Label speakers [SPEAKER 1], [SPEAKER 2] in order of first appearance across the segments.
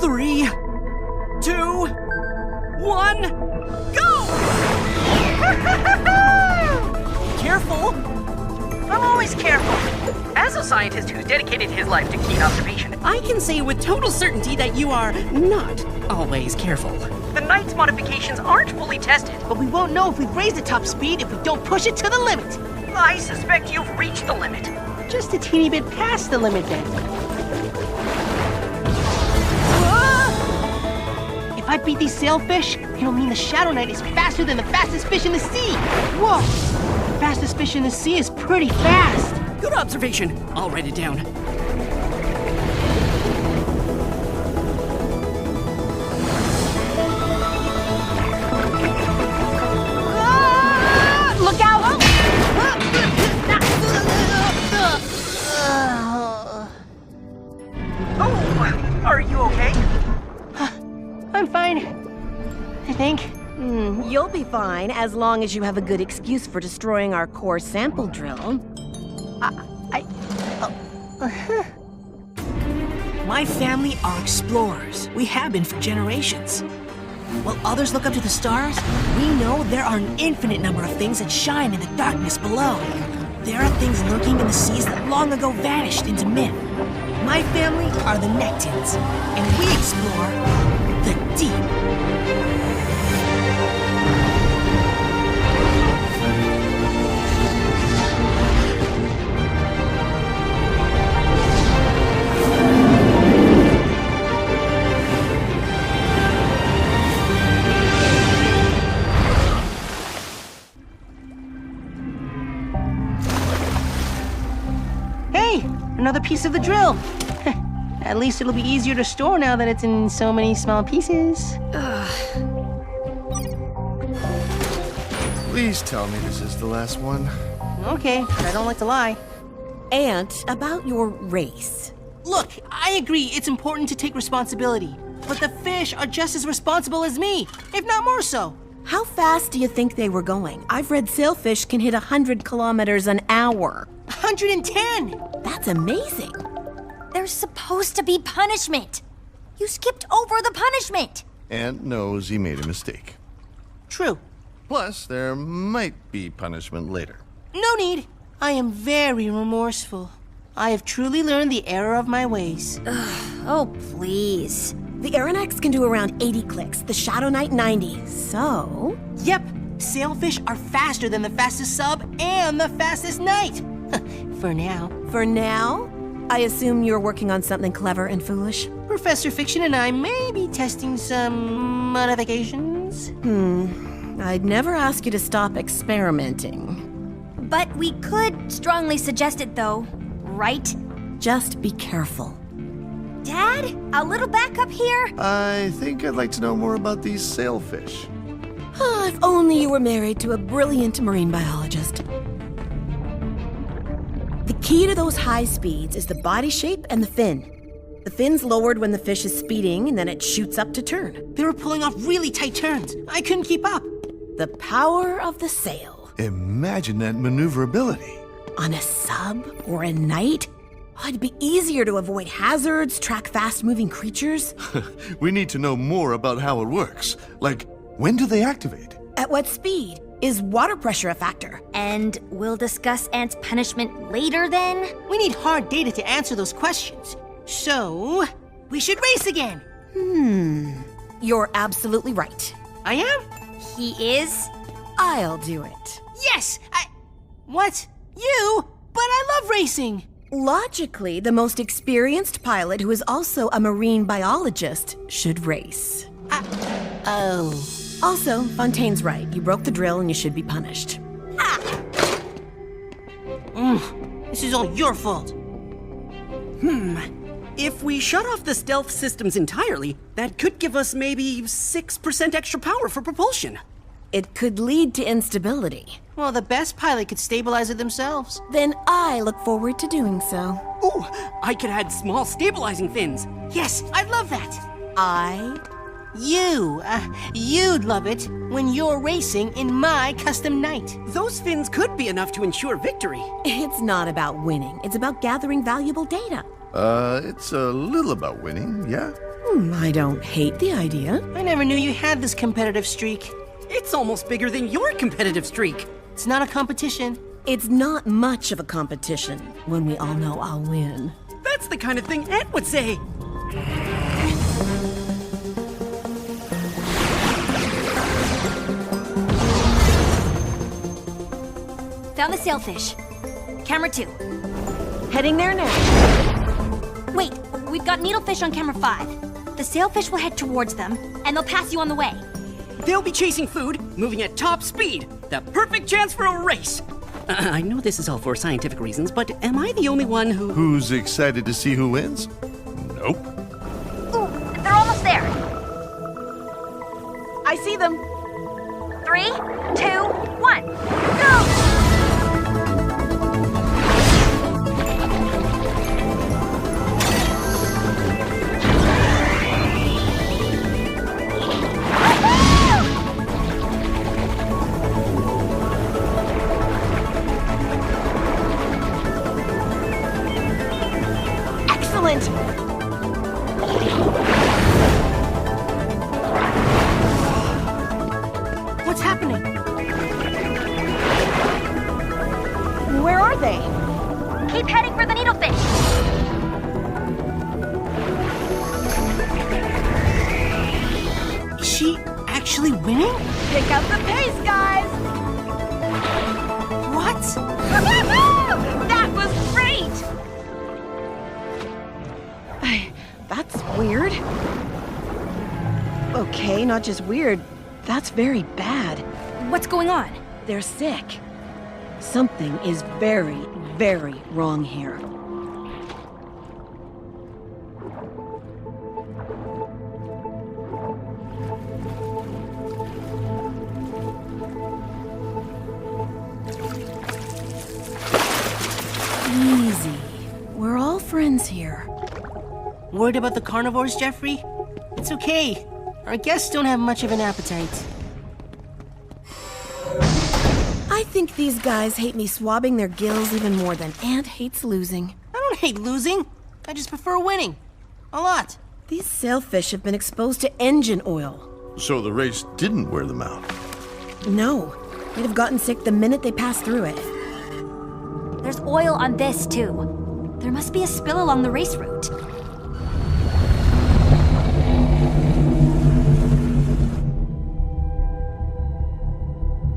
[SPEAKER 1] 3, 2, 1, go! Careful!
[SPEAKER 2] I'm always careful. As a scientist who's dedicated his life to keen observation,
[SPEAKER 1] I can say with total certainty that you are not always careful.
[SPEAKER 2] the Knight's modifications aren't fully tested.
[SPEAKER 3] But we won't know if we've raised the top speed if we don't push it to the limit.
[SPEAKER 2] I suspect you've reached the limit.
[SPEAKER 3] Just a teeny bit past the limit then. If I beat these sailfish, it'll mean the Shadow Knight is faster than the fastest fish in the sea. Whoa! The fastest fish in the sea is pretty fast.
[SPEAKER 1] Good observation. I'll write it down.
[SPEAKER 3] Look out!
[SPEAKER 2] Oh, are you okay?
[SPEAKER 3] I'm fine. I think.
[SPEAKER 4] You'll be fine as long as you have a good excuse for destroying our core sample drill.
[SPEAKER 5] My family are explorers. We have been for generations. While others look up to the stars, we know there are an infinite number of things that shine in the darkness below. There are things lurking in the seas that long ago vanished into myth. My family are the Nectins, and we explore the deep.
[SPEAKER 3] Hey, another piece of the drill. At least it'll be easier to store now that it's in so many small pieces.
[SPEAKER 6] Please tell me this is the last one.
[SPEAKER 3] Okay, I don't like to lie.
[SPEAKER 4] And about your race.
[SPEAKER 3] Look, I agree it's important to take responsibility. But the fish are just as responsible as me, if not more so.
[SPEAKER 4] How fast do you think they were going? I've read sailfish can hit 100 kilometers an hour.
[SPEAKER 3] 110!
[SPEAKER 4] That's amazing.
[SPEAKER 7] There's supposed to be punishment. You skipped over the punishment.
[SPEAKER 6] Ant knows he made a mistake.
[SPEAKER 3] True.
[SPEAKER 6] Plus, there might be punishment later.
[SPEAKER 3] No need. I am very remorseful. I have truly learned the error of my ways.
[SPEAKER 7] Oh, please.
[SPEAKER 4] The Aeronax can do around 80 clicks, the Shadow Knight 90. So,
[SPEAKER 3] Yep, sailfish are faster than the fastest sub and the fastest knight. For now.
[SPEAKER 4] for now, I assume you're working on something clever and foolish.
[SPEAKER 3] Professor Fiction and I may be testing some modifications.
[SPEAKER 4] I'd never ask you to stop experimenting.
[SPEAKER 7] But we could strongly suggest it, though, right?
[SPEAKER 4] Just be careful.
[SPEAKER 7] Dad, a little backup here?
[SPEAKER 6] I think I'd like to know more about these sailfish.
[SPEAKER 4] If only you were married to a brilliant marine biologist. The key to those high speeds is the body shape and the fin. The fin's lowered when the fish is speeding, and then it shoots up to turn.
[SPEAKER 3] They were pulling off really tight turns. I couldn't keep up.
[SPEAKER 4] The power of the sail.
[SPEAKER 6] Imagine that maneuverability.
[SPEAKER 4] On a sub or a night, it'd be easier to avoid hazards, track fast-moving creatures.
[SPEAKER 6] We need to know more about how it works. Like, when do they activate?
[SPEAKER 4] At what speed? Is water pressure a factor?
[SPEAKER 7] And we'll discuss Ant's punishment later, then?
[SPEAKER 3] We need hard data to answer those questions. So, we should race again.
[SPEAKER 4] You're absolutely right.
[SPEAKER 3] I am?
[SPEAKER 7] He is?
[SPEAKER 4] I'll do it.
[SPEAKER 3] Yes! What? You? But I love racing!
[SPEAKER 4] Logically, the most experienced pilot who is also a marine biologist should race.
[SPEAKER 3] Oh.
[SPEAKER 4] Also, Fontaine's right. You broke the drill and you should be punished.
[SPEAKER 3] This is all your fault.
[SPEAKER 1] If we shut off the stealth systems entirely, that could give us maybe 6% extra power for propulsion.
[SPEAKER 4] It could lead to instability.
[SPEAKER 3] Well, the best pilot could stabilize it themselves.
[SPEAKER 4] Then I look forward to doing so.
[SPEAKER 1] Ooh, I could add small stabilizing fins.
[SPEAKER 3] Yes, I'd love that. You'd love it when you're racing in my custom night.
[SPEAKER 1] Those fins could be enough to ensure victory.
[SPEAKER 4] It's not about winning. It's about gathering valuable data.
[SPEAKER 6] It's a little about winning, yeah?
[SPEAKER 4] I don't hate the idea.
[SPEAKER 3] I never knew you had this competitive streak.
[SPEAKER 1] It's almost bigger than your competitive streak.
[SPEAKER 3] It's not a competition.
[SPEAKER 4] It's not much of a competition when we all know I'll win.
[SPEAKER 1] That's the kind of thing Ed would say.
[SPEAKER 7] Found the sailfish. Camera 2.
[SPEAKER 4] Heading there now.
[SPEAKER 7] Wait, we've got needlefish on camera 5. The sailfish will head towards them, and they'll pass you on the way.
[SPEAKER 1] They'll be chasing food, moving at top speed. The perfect chance for a race. I know this is all for scientific reasons, but am I the only one who...
[SPEAKER 6] Who's excited to see who wins? Nope.
[SPEAKER 7] Ooh, they're almost there.
[SPEAKER 4] I see them.
[SPEAKER 7] 3, 2, 1, go!
[SPEAKER 4] Excellent! What's happening? Where are they?
[SPEAKER 7] Keep heading for the needlefish.
[SPEAKER 3] Is she actually winning?
[SPEAKER 4] Pick up the pace, guys!
[SPEAKER 3] What?
[SPEAKER 7] That was great!
[SPEAKER 4] That's weird. Okay, not just weird. That's very bad.
[SPEAKER 7] What's going on?
[SPEAKER 4] They're sick. Something is very, very wrong here. Easy. We're all friends here.
[SPEAKER 3] Worried about the carnivores, Jeffrey? It's okay. Our guests don't have much of an appetite.
[SPEAKER 4] I think these guys hate me swabbing their gills even more than Ant hates losing.
[SPEAKER 3] I don't hate losing. I just prefer winning. A lot.
[SPEAKER 4] These sailfish have been exposed to engine oil.
[SPEAKER 6] So the race didn't wear them out.
[SPEAKER 4] No, they'd have gotten sick the minute they passed through it.
[SPEAKER 7] There's oil on this, too. There must be a spill along the race route.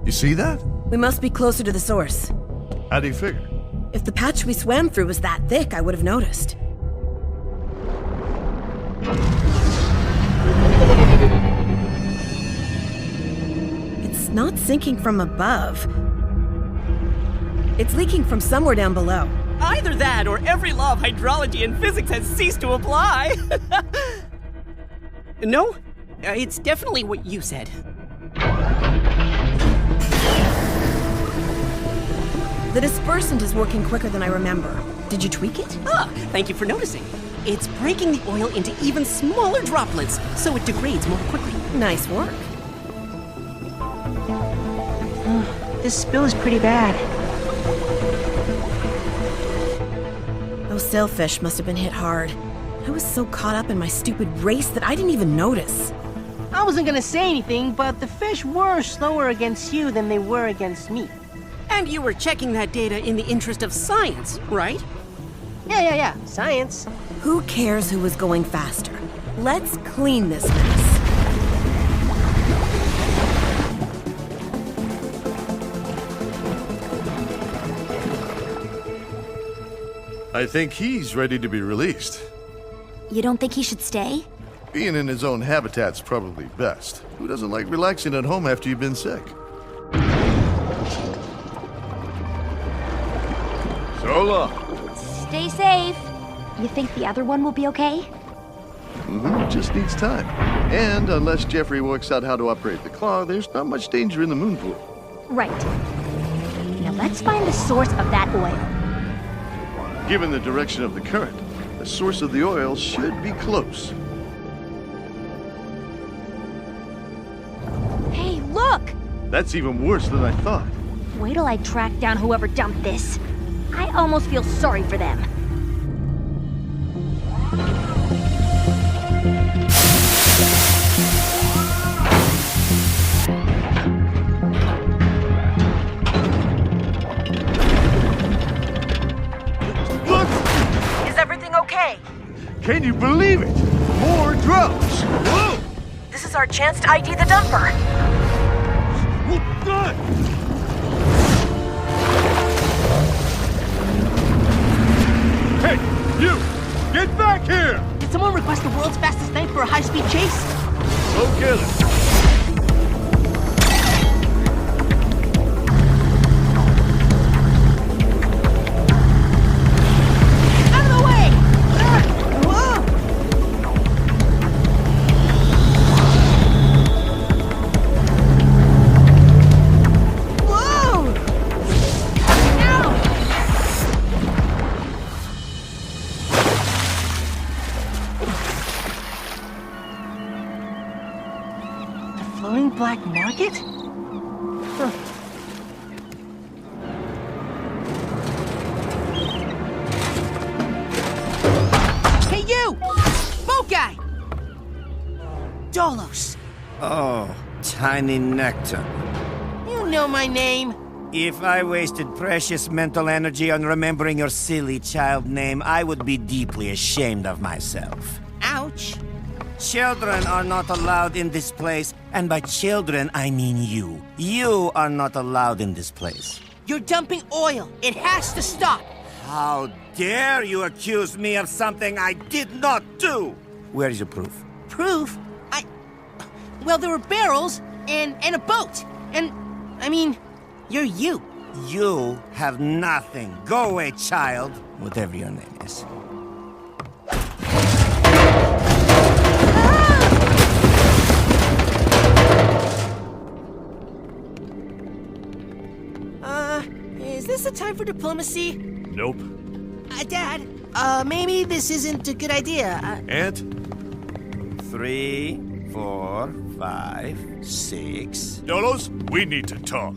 [SPEAKER 6] You see that?
[SPEAKER 4] We must be closer to the source.
[SPEAKER 6] How do you figure?
[SPEAKER 4] If the patch we swam through was that thick, I would have noticed. It's not sinking from above. It's leaking from somewhere down below.
[SPEAKER 1] Either that or every law of hydrology and physics has ceased to apply. No, it's definitely what you said.
[SPEAKER 4] The dispersant is working quicker than I remember. Did you tweak it?
[SPEAKER 1] Ah, thank you for noticing. It's breaking the oil into even smaller droplets, so it degrades more quickly.
[SPEAKER 4] Nice work.
[SPEAKER 3] This spill is pretty bad.
[SPEAKER 4] Those sailfish must have been hit hard. I was so caught up in my stupid race that I didn't even notice.
[SPEAKER 3] I wasn't gonna say anything, but the fish were slower against you than they were against me.
[SPEAKER 1] And you were checking that data in the interest of science, right?
[SPEAKER 3] Yeah. Science.
[SPEAKER 4] Who cares who was going faster? Let's clean this mess.
[SPEAKER 6] I think he's ready to be released.
[SPEAKER 7] You don't think he should stay?
[SPEAKER 6] Being in his own habitat's probably best. Who doesn't like relaxing at home after you've been sick? So long.
[SPEAKER 7] Stay safe. You think the other one will be okay?
[SPEAKER 6] Just needs time. And unless Jeffrey works out how to operate the claw, there's not much danger in the moon pool.
[SPEAKER 7] Right. Now let's find the source of that oil.
[SPEAKER 6] Given the direction of the current, the source of the oil should be close.
[SPEAKER 7] Hey, look!
[SPEAKER 6] That's even worse than I thought.
[SPEAKER 7] Wait till I track down whoever dumped this. I almost feel sorry for them.
[SPEAKER 6] Can you believe it? More drums! Whoa!
[SPEAKER 7] This is our chance to ID the dumper.
[SPEAKER 6] Hey, you! Get back here!
[SPEAKER 3] Did someone request the world's fastest knife for a high-speed chase?
[SPEAKER 6] Go kill it.
[SPEAKER 3] Out of the way! Whoa! Whoa! Ow! The floating black market? Huh. Hey, you! Boat guy! Dolos.
[SPEAKER 8] Oh, Tiny Nectar.
[SPEAKER 3] You know my name.
[SPEAKER 8] If I wasted precious mental energy on remembering your silly child name, I would be deeply ashamed of myself.
[SPEAKER 3] Ouch.
[SPEAKER 8] Children are not allowed in this place, and by children, I mean you. You are not allowed in this place.
[SPEAKER 3] You're dumping oil. It has to stop.
[SPEAKER 8] How dare you accuse me of something I did not do? Where is your proof?
[SPEAKER 3] Proof? Well, there were barrels and a boat. And, I mean, you're you.
[SPEAKER 8] You have nothing. Go away, child. Whatever your name is.
[SPEAKER 3] Is this a time for diplomacy?
[SPEAKER 6] Nope.
[SPEAKER 3] Dad, maybe this isn't a good idea.
[SPEAKER 6] Ant?
[SPEAKER 8] 3, 4, 5, 6.
[SPEAKER 6] Dolos, we need to talk.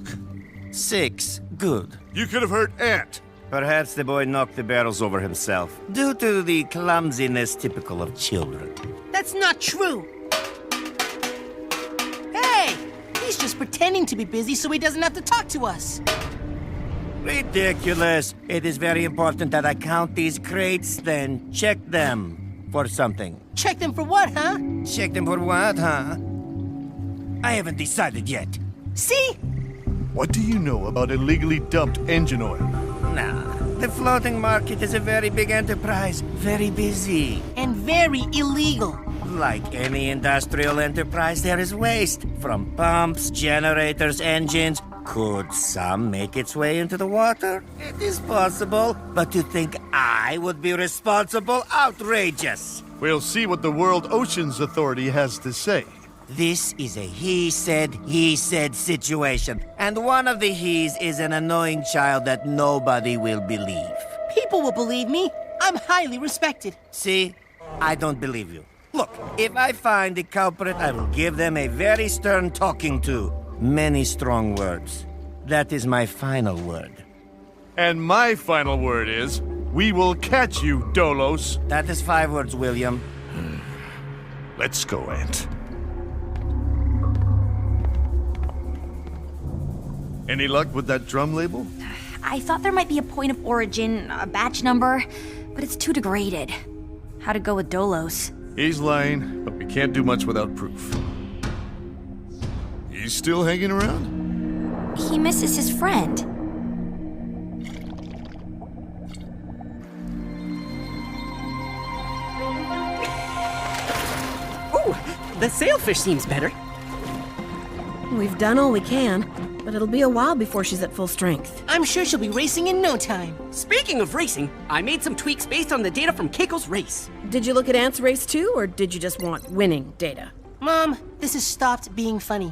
[SPEAKER 8] 6. Good.
[SPEAKER 6] You could have heard Ant.
[SPEAKER 8] Perhaps the boy knocked the barrels over himself, due to the clumsiness typical of children.
[SPEAKER 3] That's not true. Hey! He's just pretending to be busy so he doesn't have to talk to us.
[SPEAKER 8] Ridiculous. It is very important that I count these crates, then check them for something.
[SPEAKER 3] Check them for what, huh?
[SPEAKER 8] Check them for what, huh? I haven't decided yet.
[SPEAKER 3] See?
[SPEAKER 6] What do you know about illegally dumped engine oil?
[SPEAKER 8] Nah, the floating market is a very big enterprise, very busy.
[SPEAKER 3] And very illegal.
[SPEAKER 8] Like any industrial enterprise, there is waste. From pumps, generators, engines. Could some make its way into the water? It is possible. But to think I would be responsible? Outrageous.
[SPEAKER 6] We'll see what the World Oceans Authority has to say.
[SPEAKER 8] This is a he said situation. And one of the he's is an annoying child that nobody will believe.
[SPEAKER 3] People will believe me. I'm highly respected.
[SPEAKER 8] See? I don't believe you. Look, if I find the culprit, I will give them a very stern talking to. Many strong words. That is my final word.
[SPEAKER 6] And my final word is, we will catch you, Dolos.
[SPEAKER 8] That is 5 words, William.
[SPEAKER 6] Let's go, Ant. Any luck with that drum label?
[SPEAKER 7] I thought there might be a point of origin, a batch number, but it's too degraded. How to go with Dolos?
[SPEAKER 6] He's lying, but we can't do much without proof. He's still hanging around?
[SPEAKER 7] He misses his friend.
[SPEAKER 1] Ooh, the sailfish seems better.
[SPEAKER 4] We've done all we can, but it'll be a while before she's at full strength.
[SPEAKER 3] I'm sure she'll be racing in no time.
[SPEAKER 1] Speaking of racing, I made some tweaks based on the data from Keiko's race.
[SPEAKER 4] Did you look at Ant's race too, or did you just want winning data?
[SPEAKER 3] Mom, this has stopped being funny.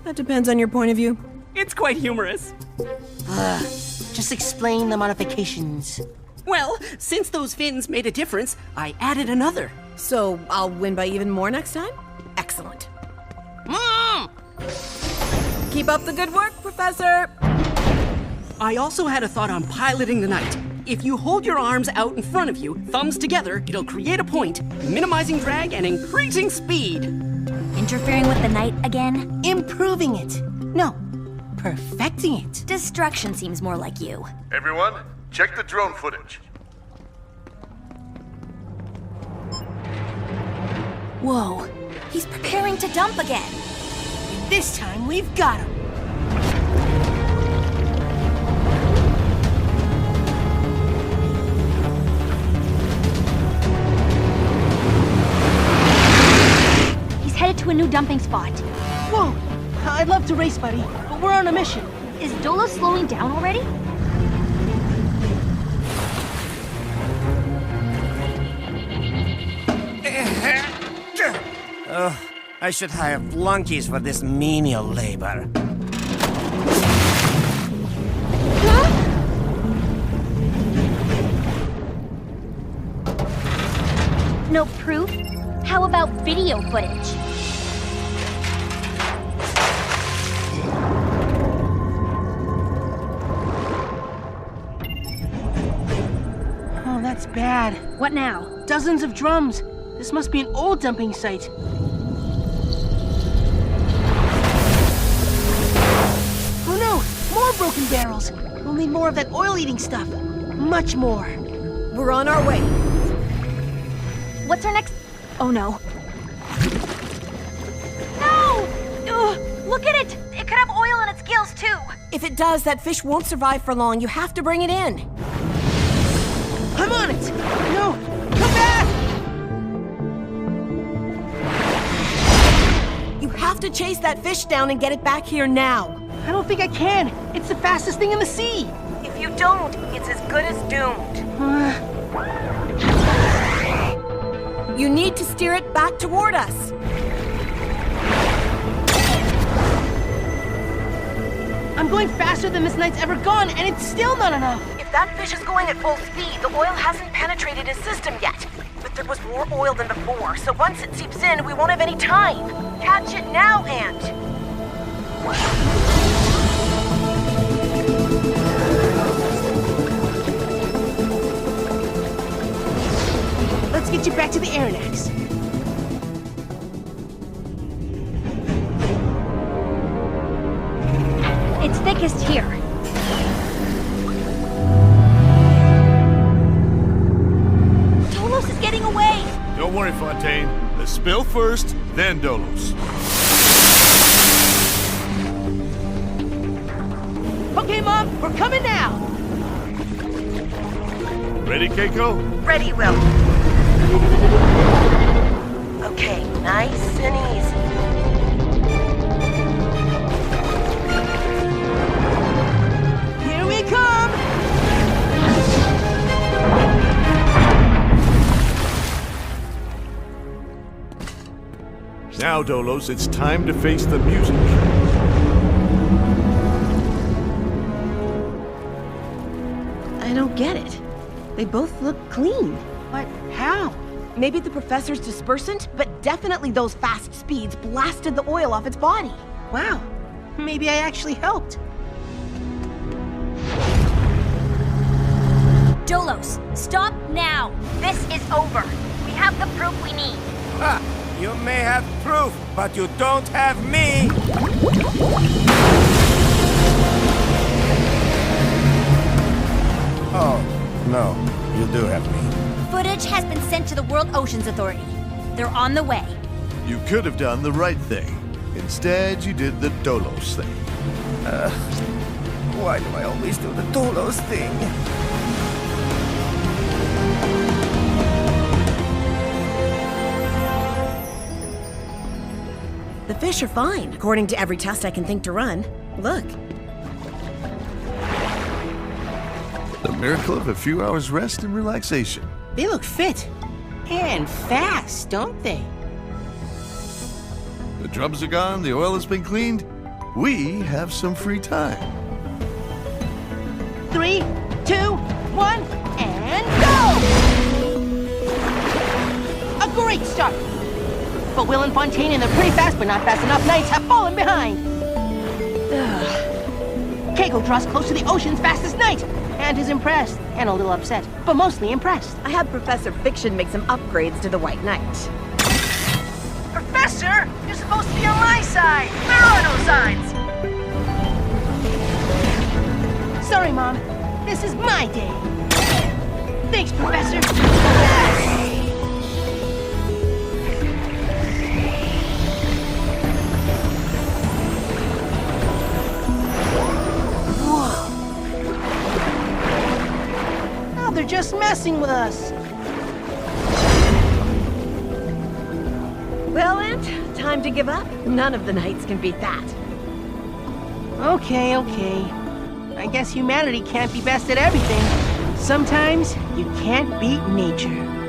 [SPEAKER 4] That depends on your point of view.
[SPEAKER 1] It's quite humorous.
[SPEAKER 3] Just explain the modifications.
[SPEAKER 1] Well, since those fins made a difference, I added another.
[SPEAKER 4] So I'll win by even more next time? Excellent.
[SPEAKER 3] Mom!
[SPEAKER 4] Keep up the good work, Professor!
[SPEAKER 1] I also had a thought on piloting the night. If you hold your arms out in front of you, thumbs together, it'll create a point, minimizing drag and increasing speed.
[SPEAKER 7] Interfering with the night again?
[SPEAKER 3] Improving it. No, perfecting it.
[SPEAKER 7] Destruction seems more like you.
[SPEAKER 6] Everyone, check the drone footage.
[SPEAKER 7] Whoa, he's preparing to dump again.
[SPEAKER 5] This time we've got him.
[SPEAKER 7] He's headed to a new dumping spot.
[SPEAKER 3] Whoa! I'd love to race, buddy, but we're on a mission.
[SPEAKER 7] Is Dolo slowing down already?
[SPEAKER 8] Oh, I should hire flunkies for this menial labor.
[SPEAKER 7] No proof? How about video footage?
[SPEAKER 3] Oh, that's bad.
[SPEAKER 7] What now?
[SPEAKER 3] Dozens of drums. This must be an old dumping site. Oh no! More broken barrels! We'll need more of that oil-eating stuff. Much more.
[SPEAKER 4] We're on our way.
[SPEAKER 7] What's our next... Oh no. No! Ugh, look at it! It could have oil in its gills too!
[SPEAKER 4] If it does, that fish won't survive for long. You have to bring it in.
[SPEAKER 3] I'm on it! No! Come back!
[SPEAKER 4] You have to chase that fish down and get it back here now.
[SPEAKER 3] I don't think I can. It's the fastest thing in the sea.
[SPEAKER 2] If you don't, it's as good as doomed.
[SPEAKER 4] You need to steer it back toward us.
[SPEAKER 3] I'm going faster than this night's ever gone, and it's still not enough.
[SPEAKER 2] If that fish is going at full speed, the oil hasn't penetrated his system yet. But there was more oil than before, so once it seeps in, we won't have any time. Catch it now, Ant!
[SPEAKER 3] Let's get you back to the Aronnax.
[SPEAKER 7] It's thickest here. Dolos is getting away!
[SPEAKER 6] Don't worry, Fontaine. The spill first, then Dolos.
[SPEAKER 3] Okay, Mom, we're coming now.
[SPEAKER 6] Ready, Keiko?
[SPEAKER 2] Ready, Will. Okay, nice and easy.
[SPEAKER 3] Here we come.
[SPEAKER 6] Now, Dolos, it's time to face the music.
[SPEAKER 4] I don't get it. They both look clean.
[SPEAKER 3] But how?
[SPEAKER 4] Maybe the professor's dispersant, but definitely those fast speeds blasted the oil off its body.
[SPEAKER 3] Wow. Maybe I actually helped.
[SPEAKER 7] Dolos, stop now! This is over. We have the proof we need.
[SPEAKER 8] Ha! You may have proof, but you don't have me! Oh, no. You do have me.
[SPEAKER 7] Footage has been sent to the World Oceans Authority. They're on the way.
[SPEAKER 6] You could have done the right thing. Instead, you did the Dolos thing.
[SPEAKER 8] Why do I always do the Dolos thing?
[SPEAKER 4] The fish are fine, according to every test I can think to run. Look.
[SPEAKER 6] The miracle of a few hours rest and relaxation.
[SPEAKER 3] They look fit. And fast, don't they?
[SPEAKER 6] The drums are gone, the oil has been cleaned. We have some free time.
[SPEAKER 3] 3, 2, 1, and go! A great start. But Will and Fontaine and their pretty fast but not fast enough knights have fallen behind. Ugh. Keiko draws close to the ocean's fastest knight and is impressed and a little upset, but mostly impressed.
[SPEAKER 4] I had Professor Fiction make some upgrades to the White Knight.
[SPEAKER 2] Professor, you're supposed to be on my side. There are no signs.
[SPEAKER 3] Sorry, Mom. This is my day. Thanks, Professor. messing with us.
[SPEAKER 2] Well, Ant, time to give up. None of the knights can beat that.
[SPEAKER 3] Okay. I guess humanity can't be best at everything. Sometimes you can't beat nature.